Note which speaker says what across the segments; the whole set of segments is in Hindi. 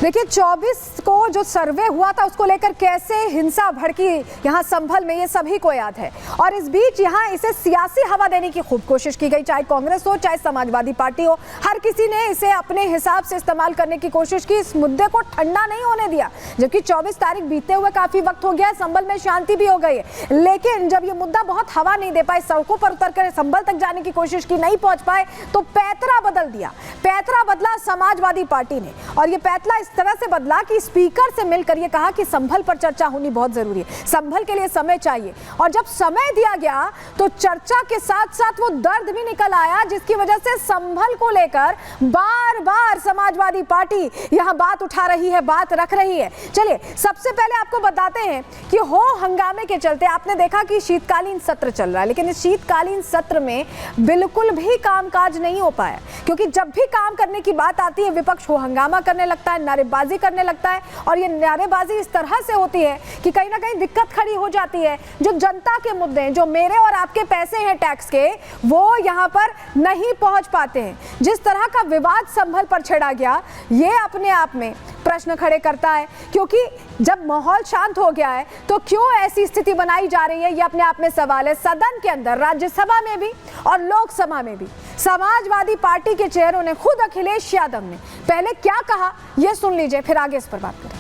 Speaker 1: देखिए 24 को जो सर्वे हुआ था उसको लेकर कैसे हिंसा भड़की यहाँ संभल में, ये सभी को याद है। और इस बीच यहाँ इसे सियासी हवा देने की खूब कोशिश की गई, चाहे कांग्रेस हो चाहे समाजवादी पार्टी हो, हर किसी ने इसे अपने हिसाब से इस्तेमाल करने की कोशिश की। इस मुद्दे को ठंडा नहीं होने दिया, जबकि 24 तारीख बीते हुए काफी वक्त हो गया, संभल में शांति भी हो गई है। लेकिन जब ये मुद्दा बहुत हवा नहीं दे पाए, सड़कों पर उतर कर संभल तक जाने की कोशिश की, नहीं पहुंच पाए, तो पैतरा बदल दिया। पैतरा बदला समाजवादी पार्टी ने, और ये पैतरा इस तरह से बदला कि स्पीकर से मिलकर ये कहा कि संभल पर चर्चा होनी बहुत जरूरी है, संभल के लिए समय चाहिए। और जब समय दिया गया तो चर्चा के साथ साथ वो दर्द भी निकल आया, जिसकी वजह से संभल को लेकर बार बार समाजवादी पार्टी यहां बात उठा रही है, बात रख रही है। चलिए सबसे पहले आपको बताते हैं कि हो हंगामे के चलते आपने देखा कि शीतकालीन सत्र चल रहा है, लेकिन इस शीतकालीन सत्र में बिल्कुल भी कामकाज नहीं हो पाया, क्योंकि जब भी काम करने की बात आती है विपक्ष हो हंगामा करने लगता है, नारेबाजी करने लगता है। और ये नारेबाजी इस तरह से होती है कि कहीं ना कहीं दिक्कत खड़ी हो जाती है। जो जनता के मुद्दे हैं, जो मेरे और आपके पैसे हैं टैक्स के, वो यहाँ पर नहीं पहुंच पाते हैं। जिस तरह का विवाद संभल पर छेड़ा गया, ये अपने आप में प्रश्न खड़े करता है, क्योंकि जब माहौल शांत हो गया है तो क्यों ऐसी स्थिति बनाई जा रही है, ये अपने आप में सवाल है। सदन के अंदर, राज्यसभा में भी और लोकसभा में भी समाजवादी पार्टी के चेहरों ने, खुद अखिलेश यादव ने पहले क्या कहा, ये सुन लीजिए, फिर आगे इस पर बात करें।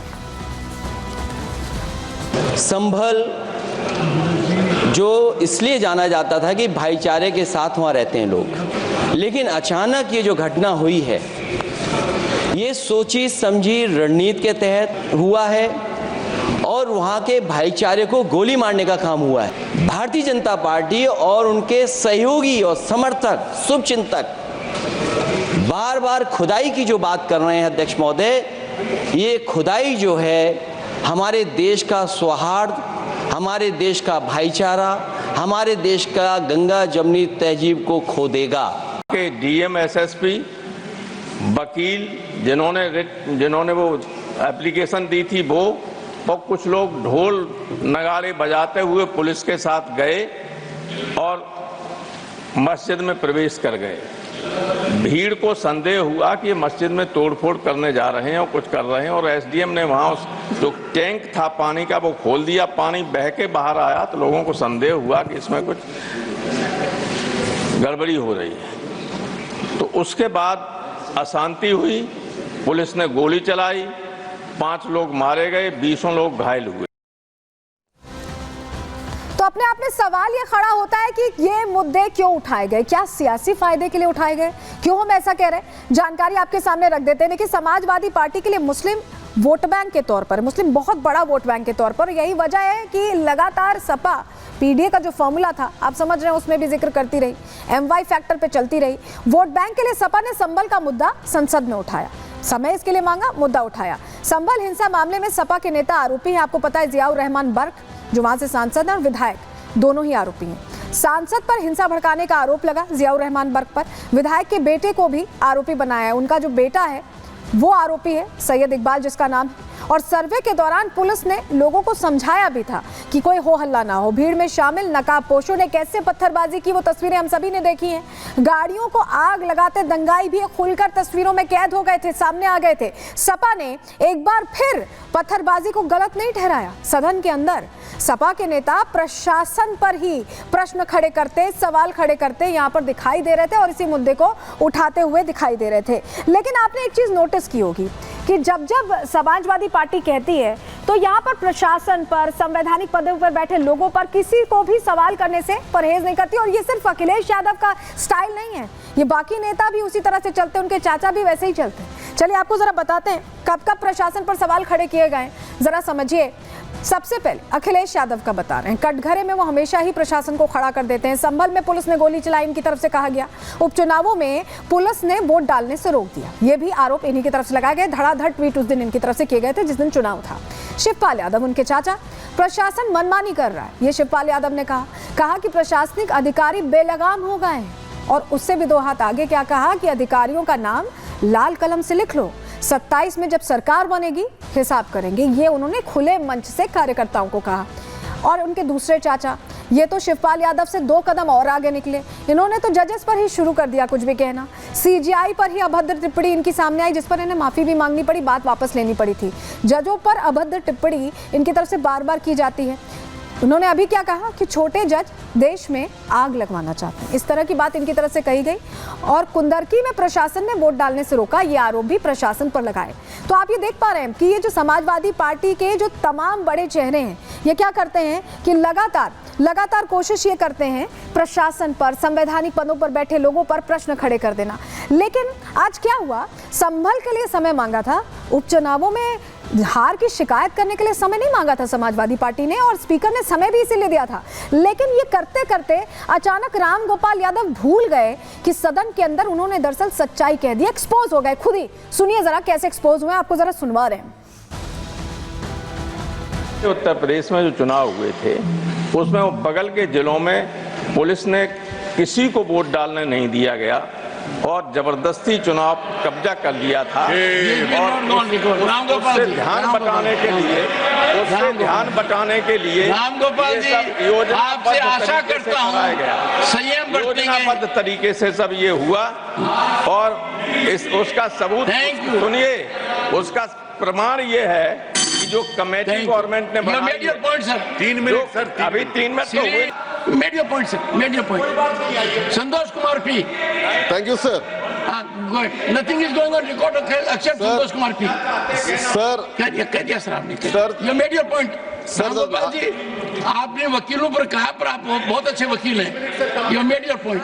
Speaker 2: संभल जो इसलिए जाना जाता था कि भाईचारे के साथ वहाँ रहते हैं लोग, लेकिन अचानक ये जो घटना हुई है, ये सोची समझी रणनीति के तहत हुआ है और वहाँ के भाईचारे को गोली मारने का काम हुआ है। भारतीय जनता पार्टी और उनके सहयोगी और समर्थक, शुभचिंतक बार बार खुदाई की जो बात कर रहे हैं अध्यक्ष महोदय, ये खुदाई जो है हमारे देश का सौहार्द, हमारे देश का भाईचारा, हमारे देश का गंगा जमनी तहजीब को खो देगा।
Speaker 3: के डीएम, एसएसपी, वकील जिन्होंने वो एप्लीकेशन दी थी, वो और कुछ लोग ढोल नगाड़े बजाते हुए पुलिस के साथ गए और मस्जिद में प्रवेश कर गए। भीड़ को संदेह हुआ कि ये मस्जिद में तोड़फोड़ करने जा रहे हैं और कुछ कर रहे हैं, और एसडीएम ने वहाँ जो टैंक था पानी का वो खोल दिया, पानी बह के बाहर आया, तो लोगों को संदेह हुआ कि इसमें कुछ गड़बड़ी हो रही है। तो उसके बाद अशांति हुई, पुलिस ने गोली चलाई, 5 लोग मारे गए, 20 लोग घायल हुए।
Speaker 1: तो अपने आप में सवाल ये खड़ा होता है कि ये मुद्दे क्यों उठाए गए, क्या सियासी फायदे के लिए उठाए गए, क्यों हम ऐसा कह रहे हैं? जानकारी आपके सामने रख देते हैं। देखिए समाजवादी पार्टी के लिए मुस्लिम वोट बैंक के तौर पर, मुस्लिम बहुत बड़ा वोट बैंक के तौर पर, यही वजह है कि लगातार सपा पीडीए का जो फॉर्मूला था, आप समझ रहे हैं, उसमें भी जिक्र करती रही, एमवाई फैक्टर पे चलती रही। वोट बैंक के लिए सपा ने संभल का मुद्दा संसद में उठाया, समय इसके लिए मांगा, मुद्दा उठाया। संभल हिंसा मामले में सपा के नेता आरोपी हैं, आपको पता है जियाउर रहमान बर्क, जो वहां से सांसद हैं, और विधायक दोनों ही आरोपी हैं। सांसद पर हिंसा भड़काने का आरोप लगा जियाउर रहमान बर्क पर, विधायक के बेटे को भी आरोपी बनाया है। उनका जो बेटा है वो आरोपी है, सैयद इकबाल जिसका नाम है। और सर्वे के दौरान पुलिस ने लोगों को समझाया भी था कि कोई हो हल्ला ना हो। भीड़ में शामिल नकाबपोशों ने कैसे पत्थरबाजी की, वो तस्वीरें हम सभी ने देखी हैं। गाड़ियों को आग लगाते दंगाई भी खुलकर तस्वीरों में कैद हो गए थे, सामने आ गए थे। सपा ने एक बार फिर पत्थरबाजी को गलत नहीं ठहराया। सदन के अंदर सपा के नेता प्रशासन पर ही प्रश्न खड़े करते, सवाल खड़े करते यहाँ पर दिखाई दे रहे थे, और इसी मुद्दे को उठाते हुए दिखाई दे रहे थे। लेकिन आपने एक चीज नोटिस की होगी कि जब जब समाजवादी पार्टी कहती है तो यहाँ पर प्रशासन पर, संवैधानिक पदों पर बैठे लोगों पर किसी को भी सवाल करने से परहेज नहीं करती। और ये सिर्फ अखिलेश यादव का स्टाइल नहीं है, ये बाकी नेता भी उसी तरह से चलते, उनके चाचा भी वैसे ही चलते हैं। चलिए आपको जरा बताते हैं कब कब प्रशासन पर सवाल खड़े किए गए, जरा समझिए। सबसे पहले अखिलेश यादव का बता रहे हैं, कटघरे में वो हमेशा ही प्रशासन को खड़ा कर देते हैं। संभल में पुलिस ने गोली चलाई, इनकी तरफ से कहा गया। उपचुनावों में पुलिस ने वोट डालने से रोक दिया, ये भी आरोप इन्हीं की तरफ से लगाए गए। धड़ाधड़ ट्वीट उस दिन इनकी तरफ से किए गए थे जिस दिन चुनाव था। शिवपाल यादव, उनके चाचा, प्रशासन मनमानी कर रहा है, ये शिवपाल यादव ने कहा कि प्रशासनिक अधिकारी बेलगाम हो गए हैं। और उससे भी 2 हाथ आगे क्या कहा कि अधिकारियों का नाम लाल कलम से लिख लो, 27 में जब सरकार बनेगी हिसाब करेंगे। ये उन्होंने खुले मंच से कार्यकर्ताओं को कहा। और उनके दूसरे चाचा ये तो शिवपाल यादव से 2 कदम और आगे निकले। इन्होंने तो जजेस पर ही शुरू कर दिया कुछ भी कहना। सीजीआई पर ही अभद्र टिप्पणी इनकी सामने आई, जिस पर इन्हें माफी भी मांगनी पड़ी, बात वापस लेनी पड़ी थी। जजों पर अभद्र टिप्पणी इनकी तरफ से बार बार की जाती है। उन्होंने अभी क्या कहा कि छोटे जज देश में आग लगवाना चाहते हैं, इस तरह की बात इनकी तरफ से कही गई। और कुंदरकी में प्रशासन ने वोट डालने से रोका, ये आरोप भी प्रशासन पर लगाए। तो आप ये देख पा रहे हैं कि ये जो समाजवादी पार्टी के जो तमाम बड़े चेहरे हैं, ये क्या करते हैं कि लगातार कोशिश ये करते हैं प्रशासन पर, संवैधानिक पदों पर बैठे लोगों पर प्रश्न खड़े कर देना। लेकिन आज क्या हुआ, संभल के लिए समय मांगा था, उपचुनावों में हार की शिकायत करने के लिए समय नहीं मांगा था समाजवादी पार्टी ने, और स्पीकर ने समय भी इसीलिए दिया था। लेकिन ये करते करते अचानक राम गोपाल यादव भूल गए कि सदन के अंदर उन्होंने दरअसल सच्चाई कह दी, एक्सपोज हो गए खुद ही। सुनिए जरा कैसे एक्सपोज हुए, आपको जरा सुनवा रहे हैं।
Speaker 3: उत्तर प्रदेश में जो चुनाव हुए थे उसमें वो बगल के जिलों में पुलिस ने किसी को वोट डालने नहीं दिया गया और जबरदस्ती चुनाव कब्जा कर लिया था। और उससे ध्यान बटाने के लिए
Speaker 4: राम गोपाल जी, आपसे आशा करता हूं संयम
Speaker 3: योजनाबद्ध तरीके से सब ये हुआ। और उसका सबूत सुनिए, उसका प्रमाण ये है कि जो कमेटी गवर्नमेंट ने बनाई,
Speaker 4: 3 मिनट सर,
Speaker 3: अभी 3 मिनट तो हुए।
Speaker 4: Made your point, sir. Made your point. Santosh Kumar P.
Speaker 5: Thank you, sir.
Speaker 4: Go ahead. Nothing is going on record except Santosh Kumar P.
Speaker 5: Sir.
Speaker 4: कह दिया सर आपने।
Speaker 5: Sir.
Speaker 4: You made your point.
Speaker 5: Sir,
Speaker 4: Gopal ji, आपने वकीलों पर कहा, पर आप बहुत अच्छे वकील हैं। You made your point.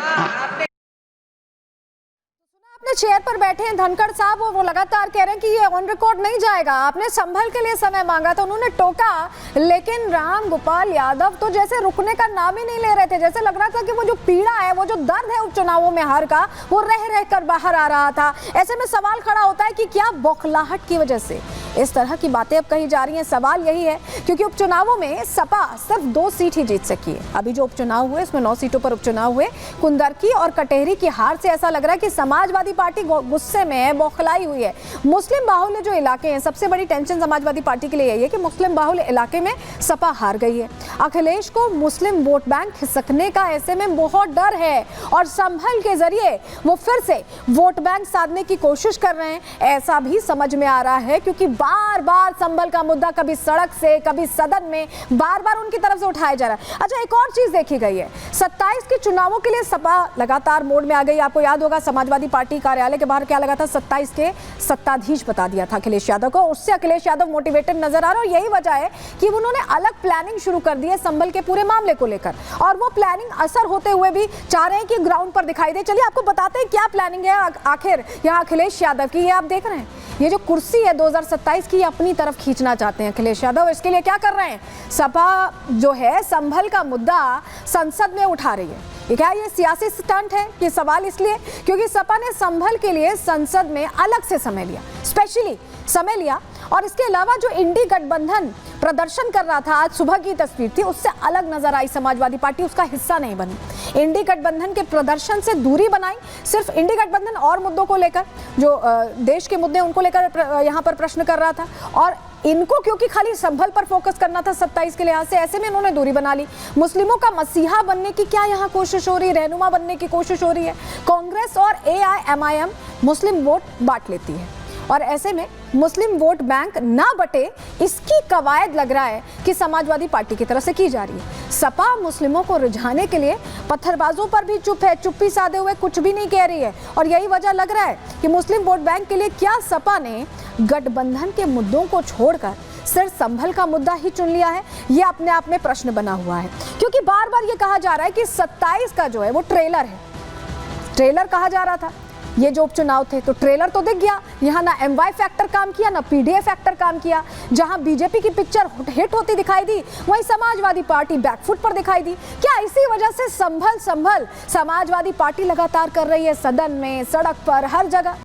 Speaker 1: अपने चेयर पर बैठे हैं धनखड़ साहब, वो लगातार कह रहे हैं कि ये ऑन रिकॉर्ड नहीं जाएगा, आपने संभल के लिए समय मांगा था, उन्होंने टोका। लेकिन राम गोपाल यादव तो जैसे रुकने का नाम ही नहीं ले रहे थे, जैसे लग रहा था कि वो जो पीड़ा है, वो जो दर्द है उपचुनावों में हार का, वो रह रह कर बाहर आ रहा था। ऐसे में सवाल खड़ा होता है कि क्या बौखलाहट की वजह से इस तरह की बातें अब कही जा रही हैं। सवाल यही है क्योंकि उपचुनावों में सपा सिर्फ 2 सीट ही जीत सकी है। अभी जो उपचुनाव हुए उसमें 9 सीटों पर उपचुनाव हुए। कुंदरकी और कटेहरी की हार से ऐसा लग रहा है कि समाजवादी पार्टी गुस्से में है, बौखलाई हुई है। मुस्लिम बाहुल्य जो इलाके हैं, सबसे बड़ी टेंशन समाजवादी पार्टी के लिए यही है कि मुस्लिम बाहुल्य इलाके में सपा हार गई है। अखिलेश को मुस्लिम वोट बैंक खिसकने का ऐसे में बहुत डर है और संभल के जरिए वो फिर से वोट बैंक साधने की कोशिश कर रहे हैं, ऐसा भी समझ में आ रहा है। क्योंकि बार बार संभल का मुद्दा कभी सड़क से, कभी सदन में, बार बार उनकी तरफ से उठाया जा रहा है। अच्छा, एक और चीज देखी गई है, 27 के चुनावों के लिए सपा लगातार मोड में आ गई। आपको याद होगा समाजवादी पार्टी कार्यालय के बाहर क्या लगा था, 27 के सत्ताधीश बता दिया था अखिलेश यादव को। उससे अखिलेश यादव मोटिवेटेड नजर आ रहा है और यही वजह है कि उन्होंने अलग प्लानिंग शुरू कर दी है संभल के पूरे मामले को लेकर। और वो प्लानिंग असर होते हुए भी चाह रहे हैं कि ग्राउंड पर दिखाई दे। चलिए आपको बताते हैं क्या प्लानिंग है आखिर यहाँ अखिलेश यादव की। ये आप देख रहे हैं, ये जो कुर्सी है 2027 की, अपनी तरफ खींचना चाहते हैं अखिलेश यादव। इसके लिए क्या कर रहे हैं, सपा जो है संभल का मुद्दा संसद में उठा रही है। ये क्या ये सियासी स्टंट है? ये सवाल इसलिए क्योंकि सपा ने संभल के लिए संसद में अलग से समय लिया, स्पेशली समय लिया। और इसके अलावा जो इंडी गठबंधन प्रदर्शन कर रहा था, आज सुबह की तस्वीर थी, उससे अलग नजर आई समाजवादी पार्टी, उसका हिस्सा नहीं बनी। इंडी गठबंधन के प्रदर्शन से दूरी बनाई, सिर्फ इंडी गठबंधन और मुद्दों को लेकर, जो देश के मुद्दे उनको लेकर यहाँ पर प्रश्न कर रहा था। और इनको क्योंकि खाली संभल पर फोकस करना था 27 के लिहाज से, ऐसे में इन्होंने दूरी बना ली। मुस्लिमों का मसीहा बनने की क्या यहाँ कोशिश हो रही है, रहनुमा बनने की कोशिश हो रही है। कांग्रेस और AIMIM मुस्लिम वोट बांट लेती है और ऐसे में मुस्लिम वोट बैंक ना बटे, इसकी कवायद लग रहा है कि समाजवादी पार्टी की तरफ से की जा रही है। सपा मुस्लिमों को रिझाने के लिए पत्थरबाजों पर भी चुप है, चुप्पी साधे हुए कुछ भी नहीं कह रही है। और यही वजह लग रहा है कि मुस्लिम वोट बैंक के लिए क्या सपा ने गठबंधन के मुद्दों को छोड़कर सिर्फ संभल का मुद्दा ही चुन लिया है, ये अपने आप में प्रश्न बना हुआ है। क्योंकि बार बार ये कहा जा रहा है कि 27 का जो है वो ट्रेलर है, ट्रेलर कहा जा रहा था। ये जो उपचुनाव थे तो ट्रेलर तो दिख गया, यहाँ ना MY फैक्टर काम किया, ना PDA फैक्टर काम किया। जहाँ बीजेपी की पिक्चर हिट होती दिखाई दी, वहीं समाजवादी पार्टी बैकफुट पर दिखाई दी। क्या इसी वजह से संभल समाजवादी पार्टी लगातार कर रही है, सदन में, सड़क पर, हर जगह?